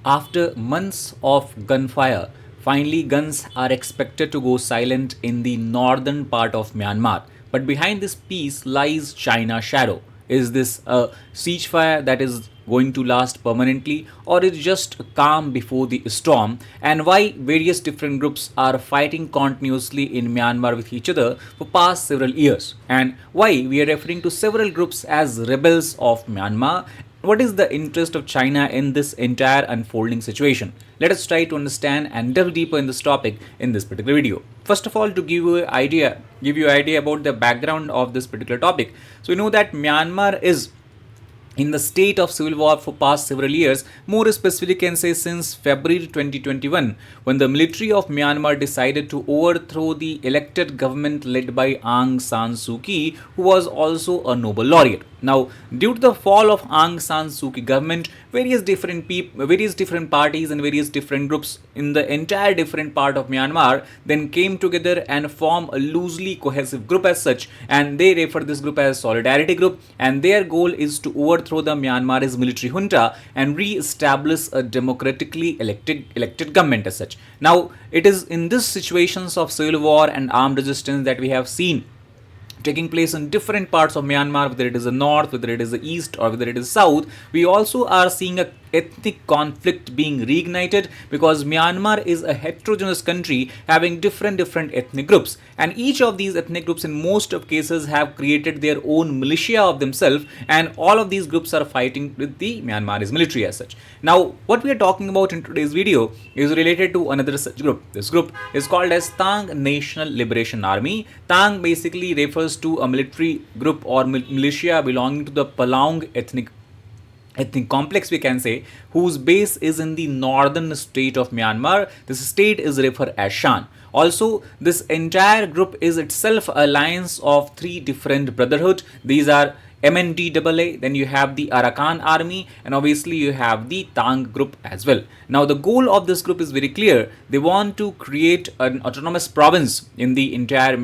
After months of gunfire, finally guns are expected to go silent in the northern part of Myanmar. But behind this peace lies China's shadow. Is this a ceasefire that is going to last permanently, or is just calm before the storm? And why various different groups are fighting continuously in Myanmar with each other for past several years? And why we are referring to several groups as rebels of Myanmar? What is the interest of China in this entire unfolding situation? Let us try to understand and delve deeper in this topic in this particular video. First of all, to give you idea about the background of this particular topic. So we know that Myanmar is in the state of civil war for past several years, more specifically can say since February 2021, when the military of Myanmar decided to overthrow the elected government led by Aung San Suu Kyi, who was also a Nobel laureate. Now, due to the fall of Aung San Suu Kyi government, various different parties and various different groups in the entire different part of Myanmar then came together and form a loosely cohesive group as such, and they refer this group as Solidarity Group, and their goal is to overthrow the Myanmar's military junta and re-establish a democratically elected government as such. Now, it is in these situations of civil war and armed resistance that we have seen taking place in different parts of Myanmar, whether it is the north, whether it is the east, or whether it is south. We also are seeing a ethnic conflict being reignited, because Myanmar is a heterogeneous country having different ethnic groups, and each of these ethnic groups in most of cases have created their own militia of themselves, and all of these groups are fighting with the Myanmar's military as such. Now, what we are talking about in today's video is related to another such group. This group is called as Tang National Liberation Army. Tang basically refers to a military group or militia belonging to the Palaung ethnic complex, we can say, whose base is in the northern state of Myanmar. This state is referred as Shan. Also, this entire group is itself an alliance of three different brotherhood. These are MNDAA, then you have the Arakan army, and obviously you have the Tang group as well. Now, the goal of this group is very clear. They want to create an autonomous province in the entire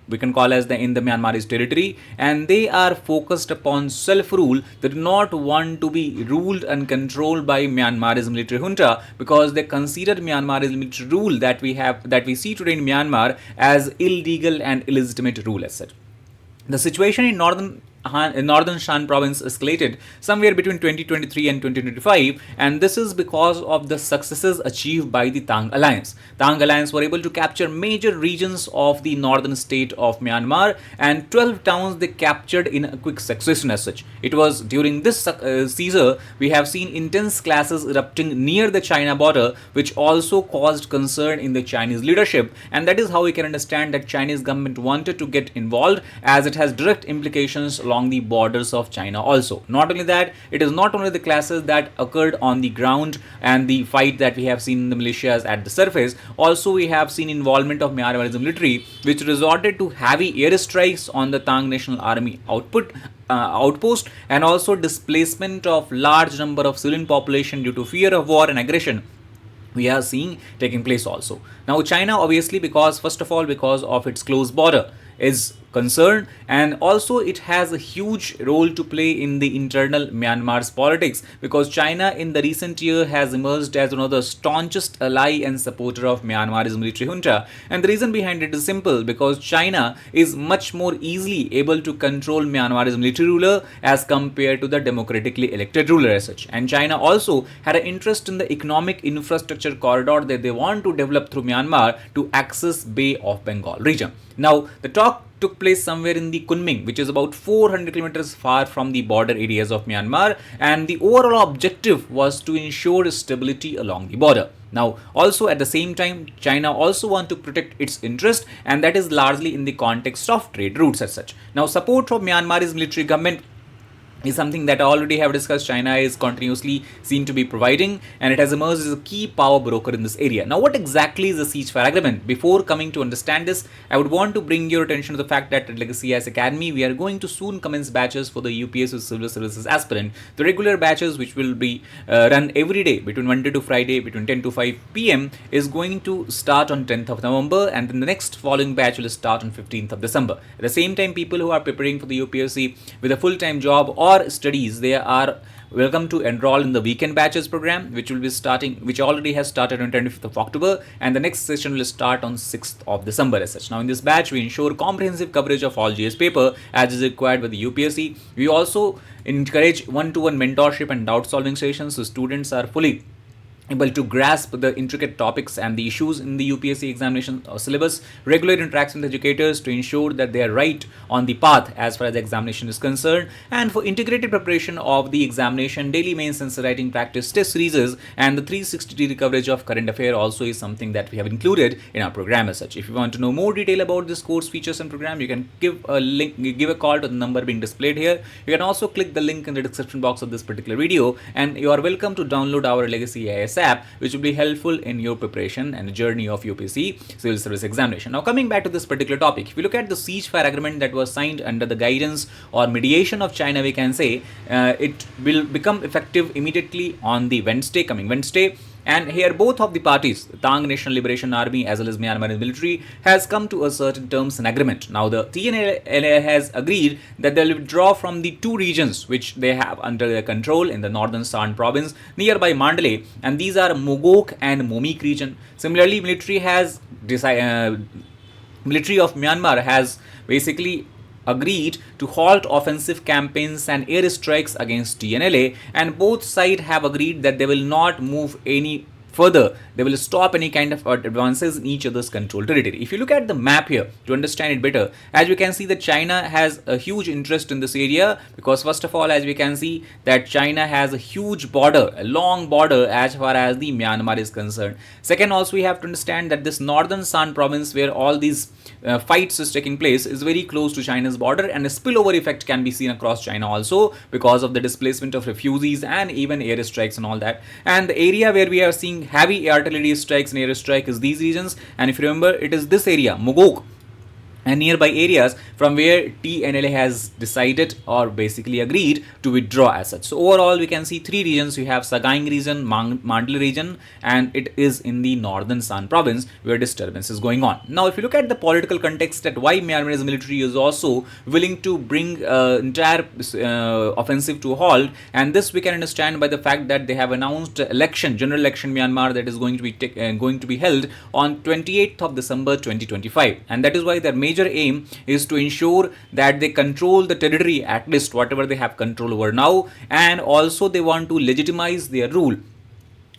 we can call as in the Myanmar's territory, and they are focused upon self-rule. They do not want to be ruled and controlled by Myanmar's military junta, because they consider Myanmar's military rule that we see today in Myanmar as illegal and illegitimate rule as such. The situation in northern Shan province escalated somewhere between 2023 and 2025, and this is because of the successes achieved by the Tang Alliance. Tang Alliance were able to capture major regions of the northern state of Myanmar, and 12 towns they captured in a quick succession as such. It was during this seizure we have seen intense clashes erupting near the China border, which also caused concern in the Chinese leadership, and that is how we can understand that Chinese government wanted to get involved, as it has direct implications along the borders of China also. Not only that, it is not only the clashes that occurred on the ground and the fight that we have seen in the militias at the surface, also we have seen involvement of Myanmar's military, which resorted to heavy airstrikes on the Tang National Army outpost, and also displacement of large number of civilian population due to fear of war and aggression we are seeing taking place also. Now, China obviously, because of its close border, is concerned, and also it has a huge role to play in the internal Myanmar's politics, because China in the recent year has emerged as one of the staunchest ally and supporter of Myanmar's military junta, and the reason behind it is simple, because China is much more easily able to control Myanmar's military ruler as compared to the democratically elected ruler as such. And China also had an interest in the economic infrastructure corridor that they want to develop through Myanmar to access Bay of Bengal region. Now, the talk took place somewhere in the Kunming, which is about 400 kilometers far from the border areas of Myanmar, and the overall objective was to ensure stability along the border. Now, also at the same time, China also want to protect its interest, and that is largely in the context of trade routes as such. Now, support from Myanmar's military government is something that I already have discussed. China is continuously seen to be providing, and it has emerged as a key power broker in this area. Now, what exactly is the ceasefire agreement? Before coming to understand this, I would want to bring your attention to the fact that at Legacy IAS Academy, we are going to soon commence batches for the UPSC Civil Services aspirant. The regular batches, which will be run every day between Monday to Friday between 10 to 5 p.m. is going to start on 10th of November, and then the next following batch will start on 15th of December. At the same time, people who are preparing for the UPSC with a full-time job or your studies, they are welcome to enroll in the weekend batches program, which already has started on 25th of October, and the next session will start on 6th of December as such. Now, in this batch, we ensure comprehensive coverage of all GS paper as is required by the UPSC. We also encourage one-to-one mentorship and doubt solving sessions, so students are fully able to grasp the intricate topics and the issues in the UPSC examination syllabus, regular interaction with educators to ensure that they are right on the path as far as the examination is concerned, and for integrated preparation of the examination, daily mains answer writing practice test series, and the 360-degree coverage of current affair also is something that we have included in our program as such. If you want to know more detail about this course features and program, you can give a call to the number being displayed here. You can also click the link in the description box of this particular video, and you are welcome to download our Legacy AIS app, which will be helpful in your preparation and journey of UPSC civil service examination. Now, coming back to this particular topic, if you look at the ceasefire agreement that was signed under the guidance or mediation of China, we can say it will become effective immediately on the coming Wednesday. And here both of the parties, the Tang National Liberation Army as well as Myanmar military, has come to a certain terms and agreement. Now, the TNLA has agreed that they will withdraw from the two regions which they have under their control in the northern Shan province nearby Mandalay, and these are Mogok and Momik region. Similarly, military of Myanmar has basically agreed to halt offensive campaigns and airstrikes against TNLA, and both sides have agreed that they will not move any further. They will stop any kind of advances in each other's controlled territory. If you look at the map here to understand it better, as you can see that China has a huge interest in this area, because first of all, as we can see that China has a huge border, a long border as far as the Myanmar is concerned. Second, also we have to understand that this northern Shan province where all these fights is taking place is very close to China's border, and a spillover effect can be seen across China also because of the displacement of refugees and even airstrikes and all that. And the area where we are seeing heavy artillery strikes and airstrike is these regions, and if you remember, it is this area, Mogok, and nearby areas from where TNLA has decided or basically agreed to withdraw as such. So overall, we can see three regions. You have Sagaing region, Mandalay region, and it is in the northern Shan province where disturbance is going on. Now, if you look at the political context at why Myanmar's military is also willing to bring entire offensive to a halt, and this we can understand by the fact that they have announced general election Myanmar that is going to be held on 28th of December 2025, and that is why their major aim is to ensure that they control the territory, at least whatever they have control over now, and also they want to legitimize their rule.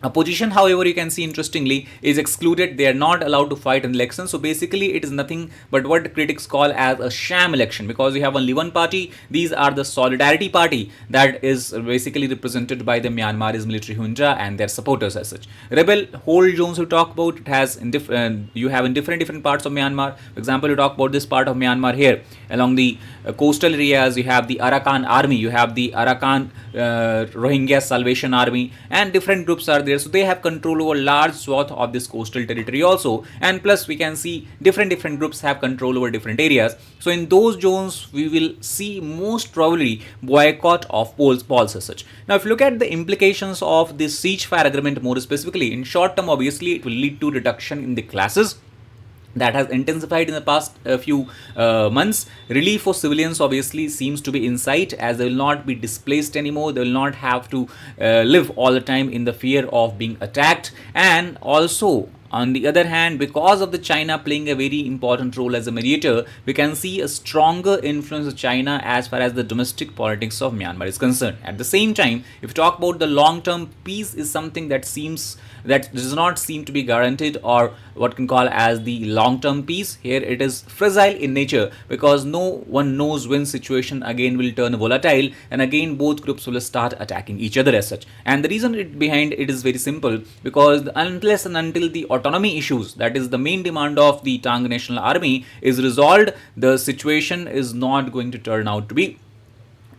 Opposition, however, you can see interestingly is excluded. They are not allowed to fight in elections. So basically it is nothing but what critics call as a sham election, because you have only one party. These are the Solidarity Party that is basically represented by the Myanmar's military junta and their supporters as such. Rebel hold zones you talk about, it has you have in different parts of Myanmar. For example, you talk about this part of Myanmar here along the coastal areas. You have the Arakan army, you have the Arakan Rohingya Salvation Army, and different groups are there. So they have control over large swath of this coastal territory also, and plus we can see different groups have control over different areas. So in those zones we will see most probably boycott of polls as such. Now, if you look at the implications of this ceasefire agreement more specifically, in short term, obviously it will lead to reduction in the clashes that has intensified in the past few months. Relief for civilians obviously seems to be in sight, as they will not be displaced anymore. They will not have to live all the time in the fear of being attacked. And also, on the other hand, because of the China playing a very important role as a mediator, we can see a stronger influence of China as far as the domestic politics of Myanmar is concerned. At the same time, if you talk about the long-term peace, is something that does not seem to be guaranteed, or what can call as the long-term peace. Here it is fragile in nature, because no one knows when situation again will turn volatile, and again both groups will start attacking each other as such. And the reason behind it is very simple, because unless and until the autonomy issues, that is the main demand of the Tang National Army, is resolved, the situation is not going to turn out to be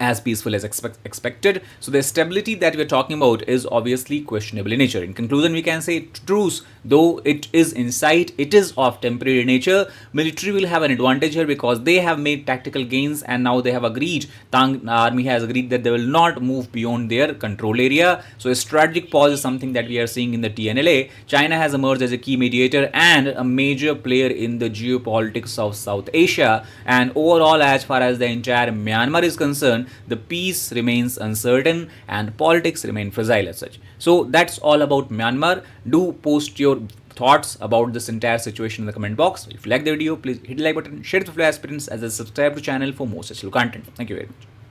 as peaceful as expected. So the stability that we're talking about is obviously questionable in nature. In conclusion, we can say truce, though it is in sight, it is of temporary nature. Military will have an advantage here because they have made tactical gains, and now they have agreed, Tang army has agreed that they will not move beyond their control area. So a strategic pause is something that we are seeing in the TNLA. China has emerged as a key mediator and a major player in the geopolitics of South Asia, and overall as far as the entire Myanmar is concerned, situation, the peace remains uncertain and politics remain fragile as such. So that's all about Myanmar. Do post your thoughts about this entire situation in the comment box. If you like the video, please hit the like button, share it with fellow aspirants, as well as subscribe to the channel for more such content. Thank you very much.